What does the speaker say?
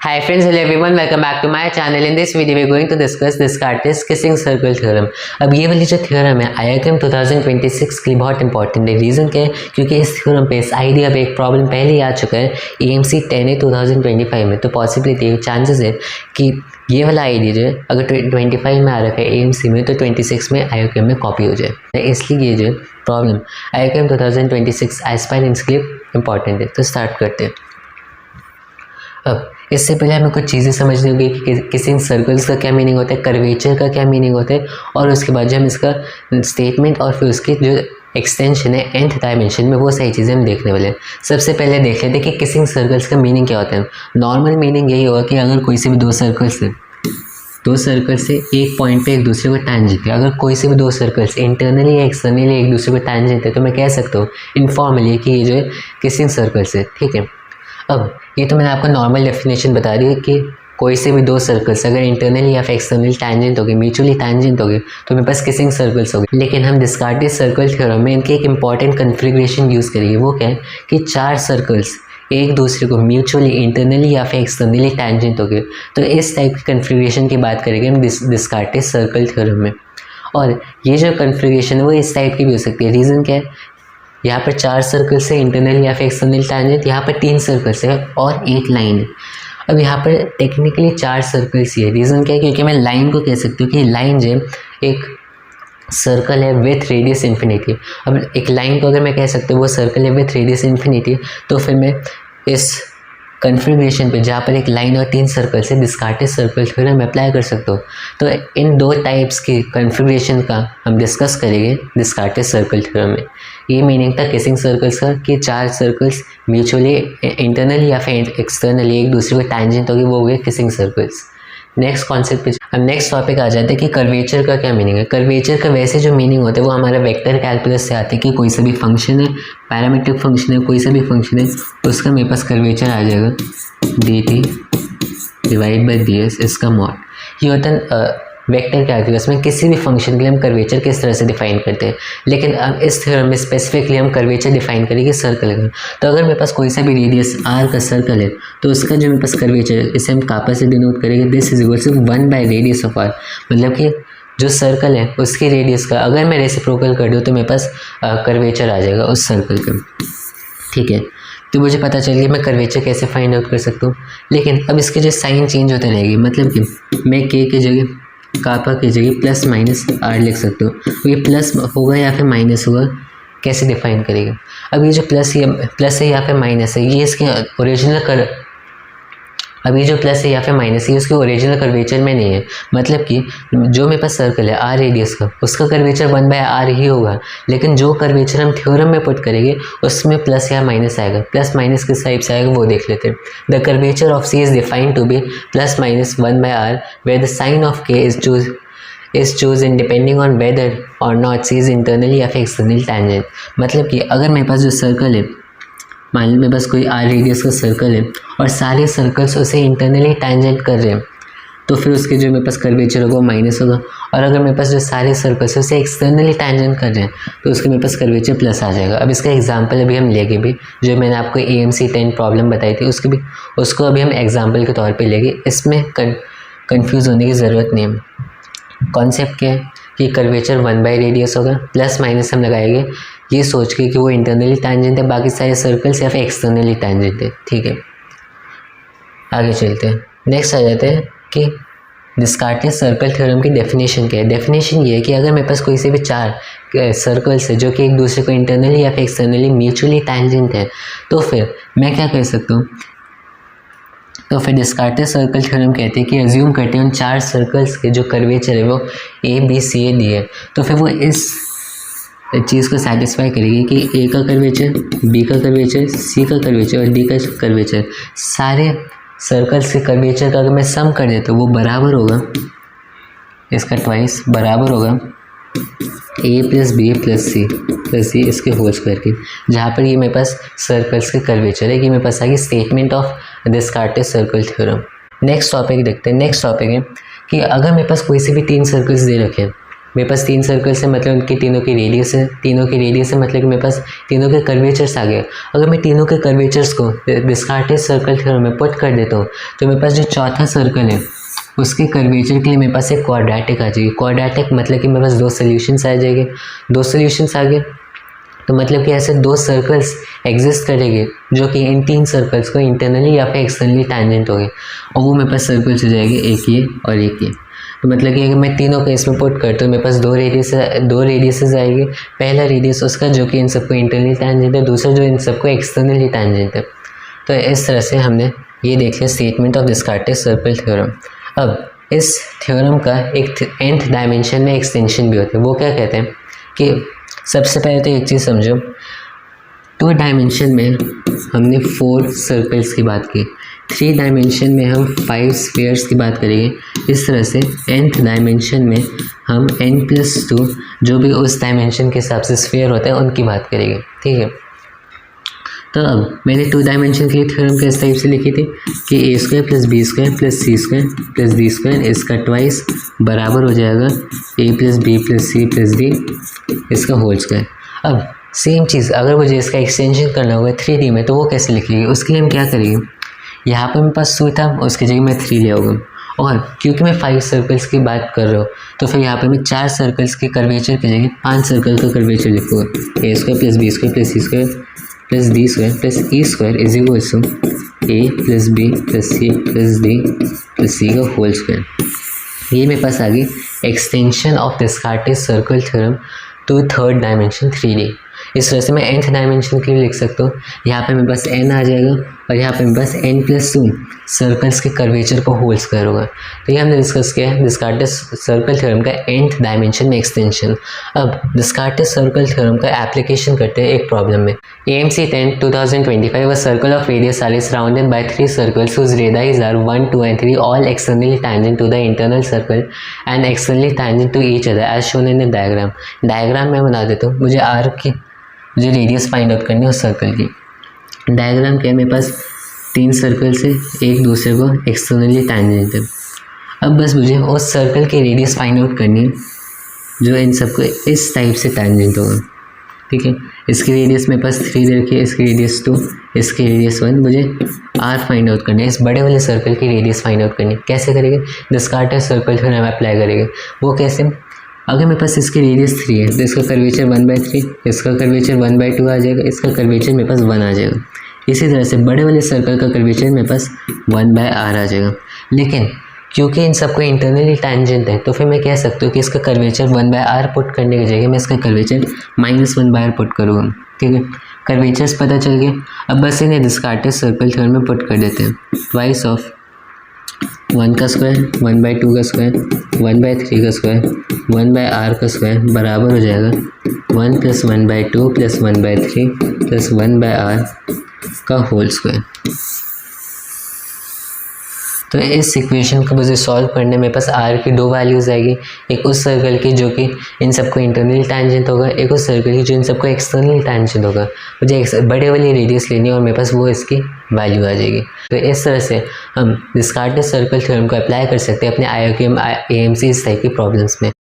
Hi friends, hello everyone, welcome back to my channel. In this video we're going to discuss Descartes kissing circle theorem. अब ये वाली जो theorem है IIM 2026 के लिए बहुत इंपॉर्टेंट है. रीज़न क्या है? क्योंकि इस थ्योरम पे, इस आइडिया पे एक प्रॉब्लम पहले ही आ चुका है AMC 10A 2025 में. तो पॉसिबिलिटी चांसेस है कि ये वाला आइडिया जो है अगर 25 में आ रखा है AMC में तो 26 में IIM में कॉपी हो जाए. इसलिए ये जो प्रॉब्लम IIM 2026 एस्पायरेंट्स के लिए इंपॉर्टेंट है. तो स्टार्ट करते हैं. अब इससे पहले हमें कुछ चीज़ें समझनी होगी कि किसिंग सर्कल्स का क्या मीनिंग होता है, कर्वेचर का क्या मीनिंग होता है, और उसके बाद जो हम इसका स्टेटमेंट और फिर उसकी जो एक्सटेंशन है nth डायमेंशन में, वो सारी चीज़ें हम देखने वाले हैं. सबसे पहले देख लेते हैं कि किसिंग सर्कल्स का मीनिंग क्या होता है. नॉर्मल मीनिंग यही होगा कि अगर कोई से भी दो सर्कल से एक पॉइंट पे एक दूसरे को टैंजेंट है, अगर कोई से भी दो सर्कल्स इंटरनली या एक्सटर्नली एक दूसरे को टैंजेंट है, तो मैं कह सकता हूँ इनफॉर्मली कि ये जो है किसिंग सर्कल्स है. ठीक है. अब ये तो मैंने आपको नॉर्मल डेफिनेशन बता दी है कि कोई से भी दो सर्कल्स अगर इंटरनली या फिर एक्सटर्नली टैंजेंट हो गए, म्यूचुअली टैंजेंट हो गए, तो मेरे पास किसिंग सर्कल्स हो गए. लेकिन हम डिस्कार्टेस सर्कल थ्योरम में इनके एक इंपॉर्टेंट कन्फिग्रेशन यूज़ करेंगे. वो क्या है कि चार सर्कल्स एक दूसरे को म्यूचुअली इंटरनली या फिर एक्सटर्नली टैंजेंट हो गए. तो इस टाइप की कन्फिग्रेशन की बात करेंगे हम डिस्कार्टेस सर्कल थ्योरम में. और ये जो कन्फिग्रेशन है वो इस टाइप की भी हो सकती है. रीज़न क्या है? यहाँ पर चार सर्कल से इंटरनल या फिर एक्सटर्नल टैंजेंट, यहाँ पर तीन सर्कल्स है और एक लाइन है. अब यहाँ पर टेक्निकली चार सर्कल्स ही है. रीज़न क्या है? क्योंकि मैं लाइन को कह सकती हूँ कि लाइन जो एक सर्कल है विथ रेडियस इन्फिनिटी. अब एक लाइन को अगर मैं कह सकती हूँ वो सर्कल है विथ रेडियस इन्फिनिटी, तो फिर मैं इस कन्फिग्रेशन पे जहाँ पर एक लाइन और तीन सर्कल से डिस्कार्टेस सर्कल थ्योरम अप्लाई कर सकते हो. तो इन दो टाइप्स की कन्फिग्रेशन का हम डिस्कस करेंगे डिस्कार्टेस सर्कल थ्योरम में. ये मीनिंग था किसिंग सर्कल्स का कि चार सर्कल्स म्यूचुअली इंटरनली या फिर एक्सटर्नली एक दूसरे को टैंजेंट होगी, वो हो गए किसिंग सर्कल्स. नेक्स्ट कॉन्सेप्ट पे हम नेक्स्ट टॉपिक आ जाते हैं कि कर्वेचर का क्या मीनिंग है. कर्वेचर का वैसे जो मीनिंग होता है वो हमारा वेक्टर कैलकुलस से आते हैं कि कोई सा भी फंक्शन है, पैरामीट्रिक फंक्शन है, कोई सा भी फंक्शन है, उसका मेरे पास कर्वेचर आ जाएगा dt डिवाइड बाई ds इसका मॉड. ये होता है वेक्टर कैलकुलस में किसी भी फंक्शन के लिए हम कर्वेचर किस तरह से डिफाइन करते हैं. लेकिन अब इस थ्योरम में स्पेसिफिकली हम कर्वेचर डिफाइन करेंगे सर्कल का. तो अगर मेरे पास कोई सा भी रेडियस r का सर्कल है तो उसका जो मेरे पास कर्वेचर है इसे हम कापा से डिनोट करेंगे. This is equal to 1 by radius of r. मतलब कि जो सर्कल है उसकी रेडियस का अगर मैं रेसिप्रोकल कर दूँ तो मेरे पास कर्वेचर आ जाएगा उस सर्कल का. ठीक है. तो मुझे पता चल गया मैं कर्वेचर कैसे फाइंड आउट कर सकता हूँ. लेकिन अब इसके जो साइन चेंज होते रहेगी, मतलब कि मैं k की जगह कापा की जगह प्लस माइनस r लिख सकते हो. ये प्लस होगा या फिर माइनस होगा, कैसे डिफाइन करेगा. अब ये जो प्लस है या फिर माइनस है, ये इसके ओरिजिनल अब ये जो प्लस है या फिर माइनस है उसके ओरिजिनल कर्वेचर में नहीं है. मतलब कि जो मेरे पास सर्कल है r रेडियस का, उसका कर्वेचर 1 बाय r ही होगा. लेकिन जो कर्वेचर हम थ्योरम में पुट करेंगे उसमें प्लस या माइनस आएगा. प्लस माइनस किस टाइप से आएगा वो देख लेते हैं. The curvature of c is defined to be plus minus 1 by r where the sign of k is chosen depending on whether or not c is internally या फिर externally tangent. मतलब कि अगर मेरे पास जो सर्कल है, मान लो मेरे पास कोई r रेडियस का सर्कल है और सारे सर्कल्स उसे इंटरनली टैंजेंट कर रहे हैं, तो फिर उसके जो मेरे पास कर्वेचर होगा वो माइनस होगा. और अगर मेरे पास जो सारे सर्कल्स है उसे एक्सटर्नली टैंजेंट कर रहे हैं तो उसके मेरे पास कर्वेचर प्लस आ जाएगा. अब इसका एग्जांपल अभी हम लेंगे भी, जो मैंने आपको AMC 10 प्रॉब्लम बताई थी उसको अभी हम एग्जाम्पल के तौर पर लेंगे. इसमें कन्फ्यूज़ होने की ज़रूरत नहीं है. कॉन्सेप्ट क्या है कि कर्वेचर 1 बाई रेडियस होगा, प्लस माइनस हम लगाएंगे ये सोच के कि वो इंटरनली टैंजेंट है, बाकी सारे सर्कल्स या फिर एक्सटर्नली टैंजेंट है. ठीक है. आगे चलते हैं. नेक्स्ट आ जाते हैं कि डिस्कार्टेस सर्कल थ्योरम की डेफिनेशन क्या है. डेफिनेशन ये है कि अगर मेरे पास कोई से भी चार सर्कल्स है जो कि एक दूसरे को इंटरनली या फिर एक्सटर्नली म्यूचुअली टैंजेंट है, तो फिर मैं क्या कर सकता हूँ. तो फिर डिस्कार्टेस सर्कल थ्योरम कहते हैं कि अज्यूम करते हैं उन चार सर्कल्स के जो कर्वेचर है वो ABCA दिए, तो फिर वो इस चीज़ को सेटिस्फाई करेगी कि A का कर्वेचर, B का कर्वेचर, C का कर्वेचर और D का कर्वेचर, सारे सर्कल्स के कर्वेचर का अगर मैं सम कर देता हूँ वो बराबर होगा, इसका ट्वाइस बराबर होगा A plus B plus C इसके होल स्क्वायर के. जहाँ पर ये मेरे पास सर्कल्स के कर्वेचर है, कि मेरे पास आगे statement of Descartes circle theorem. Next topic देखते हैं. नेक्स्ट टॉपिक है कि अगर मेरे पास कोई से भी तीन सर्कल्स दे रखे हैं, मेरे पास 3 सर्कल्स है, मतलब उनकी तीनों की रेडियस है, तीनों की रेडियस है मतलब कि मेरे पास तीनों के कर्वेचर्स आ गए। अगर मैं तीनों के कर्वेचर्स को डिस्कार्टेस सर्कल थ्योरम में पुट कर देता हूँ तो मेरे पास जो चौथा सर्कल है उसके कर्वेचर के लिए मेरे पास एक क्वाड्रेटिक आ जाएगी। क्वाड्रेटिक मतलब कि मेरे पास 2 सोल्यूशंस आ जाएंगे, 2 सोल्यूशंस आ गए तो मतलब कि ऐसे 2 सर्कल्स एग्जिस्ट करेंगे जो कि इन 3 सर्कल्स को इंटरनली या फिर एक्सटर्नली टैंजेंट होंगे, और वो मेरे पास सर्कल्स हो जाएंगे एक ये और एक ये। तो मतलब कि अगर मैं तीनों को इसमें पुट करता हूँ मेरे पास 2 रेडियसेस आएंगे। पहला रेडियस उसका जो कि इन सबको इंटरनली टैंजेंट है, दूसरा जो इन सबको एक्सटर्नली टैंजेंट है। तो इस तरह से हमने ये देख लिया statement of Descartes circle theorem. अब इस थ्योरम का एक nth डायमेंशन में एक्सटेंशन भी होता है। वो क्या कहते हैं कि सबसे पहले तो एक चीज़ समझो, 2 डायमेंशन में हमने 4 सर्कल्स की बात की, 3 डायमेंशन में हम 5 स्फीयर्स की बात करेंगे। इस तरह से nth डायमेंशन में हम n+2 जो भी उस डायमेंशन के हिसाब से स्फीयर होता है उनकी बात करेंगे, ठीक है। तो अब मैंने 2 डायमेंशन के लिए थ्योरम किस टाइप से लिखी थी कि a² + b² + c² + d² इसका ट्वाइस बराबर हो जाएगा a + b + c + d इसका होल स्क्वायर। अब सेम चीज़ अगर मुझे इसका एक्सटेंशन करना होगा 3D में तो वो कैसे लिखेंगे, उसके लिए हम क्या करेंगे, यहाँ पर मेरे पास 2 था उसकी जगह मैं 3 ले आऊँगा, और क्योंकि मैं 5 सर्कल्स की बात कर रहा हूँ तो फिर यहाँ पे मैं 4 सर्कल्स के कर्वेचर की जगह 5 सर्कल का कर्वेचर लिखूँगा, a² + b² + c² + d² + e² is equal to a + b + c + d + c का होल स्क्वायर। ये मेरे पास आ गई extension of Descartes circle theorem to 3rd dimension 3D। इस तरह से मैं nth डायमेंशन के लिए लिख सकता हूँ, यहाँ पे मेरे पास n आ जाएगा और यहाँ पे मेरे पास n+2 सर्कल्स के कर्वेचर का होल स्क्वायर होगा। तो ये हमने डिस्कस किया है डिस्कार्टेस सर्कल थ्योरम का nth डायमेंशन में एक्सटेंशन। अब डिस्कार्टेस सर्कल थ्योरम का एप्लीकेशन करते हैं एक प्रॉब्लम में। AMC 10 2025 a circle of radius r is surrounded by 3 circles whose radii are 1, 2 and 3 all externally tangent to the internal circle and externally tangent to each other as shown in the diagram। Diagram मैं बना देता हूँ, मुझे radius find out करनी है उस circle की। Diagram क्या है, मेरे पास 3 सर्कल से एक दूसरे को एक्सटर्नली टैंजेंट है। अब बस मुझे उस सर्कल की रेडियस फाइंड आउट करनी है जो इन सबको इस टाइप से टैंजेंट होगा, ठीक है। इसकी रेडियस मेरे पास 3 दे रखी है, इसकी रेडियस 2, इसकी रेडियस 1, मुझे r फाइंड आउट करना है। इस बड़े वाले सर्कल की रेडियस फाइंड आउट करनी है। कैसे करेंगे, डिस्कार्टेस सर्कल थ्योरम अप्लाई करेंगे। वो कैसे, अगर मेरे पास इसकी रेडियस 3 है तो इसका कर्वेचर 1/3, इसका कर्वेचर 1/2 आ जाएगा, इसका कर्वेचर मेरे पास 1 आ जाएगा। इसी तरह से बड़े वाले सर्कल का कर्वेचर मेरे पास 1/r आ जाएगा। लेकिन क्योंकि इन सबको इंटरनली टैंजेंट है तो फिर मैं कह सकता हूँ कि इसका कर्वेचर 1/r पुट करने की जगह मैं इसका कर्वेचर -1/r पुट करूँगा, ठीक है। कर्वेचर्स पता चल गए। अब बस इन्हें डिस्कार्टेस सर्कल थ्योरम में पुट कर देते हैं। ट्वाइस ऑफ 1 का स्क्वायर, 1/2 का स्क्वायर, 1/3 का स्क्वायर, 1/r का स्क्वायर बराबर हो जाएगा 1 + 1/2 + 1/3 + 1/r का होल स्क्वायर। तो इस इक्वेशन को मुझे सॉल्व करने में बस r की 2 वैल्यूज़ आएगी, एक उस सर्कल की जो कि इन सबको इंटरनली टैंजेंट होगा, एक उस सर्कल की जो इन सबको एक्सटर्नली टैंजेंट होगा। मुझे बड़े वाली रेडियस लेनी है और मेरे पास वो इसकी वैल्यू आ जाएगी। तो इस तरह से हम डिस्कार्टेस सर्कल थ्योरम को अप्लाई कर सकते हैं अपने IIM AMC इस टाइप की प्रॉब्लम्स में।